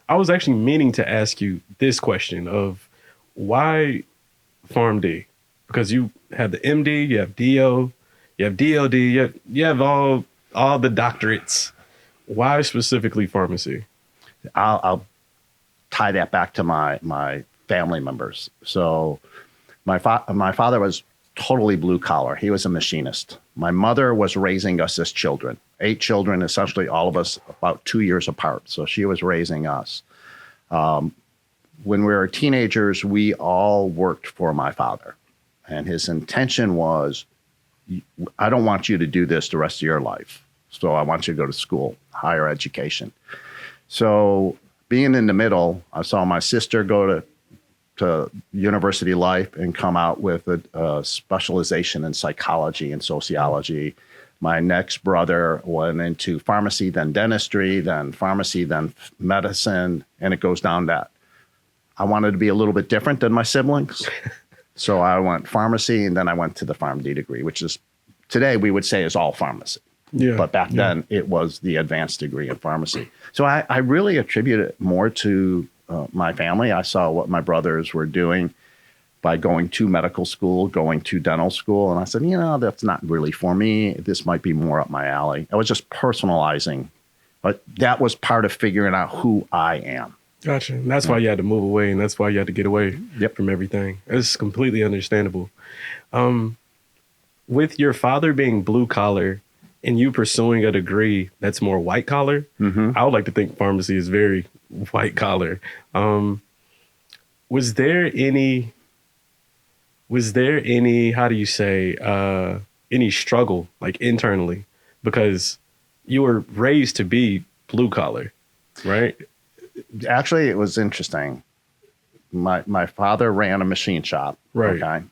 I was actually meaning to ask you this question of why PharmD? Because you have the MD, you have DO, you have DLD, you have all the doctorates. Why specifically pharmacy? I'll tie that back to my family members. So my father was totally blue collar. He was a machinist. My mother was raising us as children, 8 children, essentially all of us about 2 years apart. So she was raising us. When we were teenagers, we all worked for my father. And his intention was, I don't want you to do this the rest of your life. So I want you to go to school, higher education. So being in the middle, I saw my sister go to university life and come out with a specialization in psychology and sociology. My next brother went into pharmacy, then dentistry, then pharmacy, then medicine, and it goes down that. I wanted to be a little bit different than my siblings. So I went pharmacy, and then I went to the PharmD degree, which is today we would say is all pharmacy. Yeah, but back then it was the advanced degree in pharmacy. So I really attribute it more to my family. I saw what my brothers were doing by going to medical school, going to dental school. And I said, that's not really for me. This might be more up my alley. I was just personalizing, but that was part of figuring out who I am. Gotcha. And that's why you had to move away, and that's why you had to get away from everything. It's completely understandable. With your father being blue collar and you pursuing a degree that's more white collar, I would like to think pharmacy is very white collar. Was there any, how do you say, any struggle like internally? Because you were raised to be blue collar, right? Actually, it was interesting. My father ran a machine shop. Right. Okay.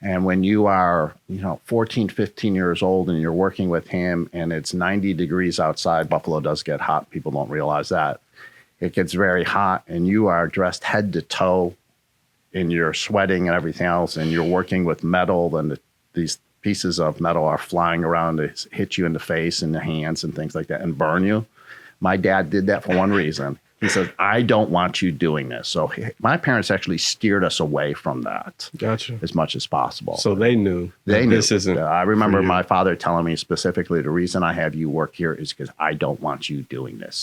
And when you are, 14, 15 years old and you're working with him and it's 90 degrees outside, Buffalo does get hot. People don't realize that. It gets very hot and you are dressed head to toe and you're sweating and everything else. And you're working with metal and these pieces of metal are flying around to hit you in the face and the hands and things like that and burn you. My dad did that for one reason. He says, I don't want you doing this. So my parents actually steered us away from that. Gotcha. As much as possible. So they knew. They knew. This isn't. I remember my father telling me specifically, the reason I have you work here is because I don't want you doing this.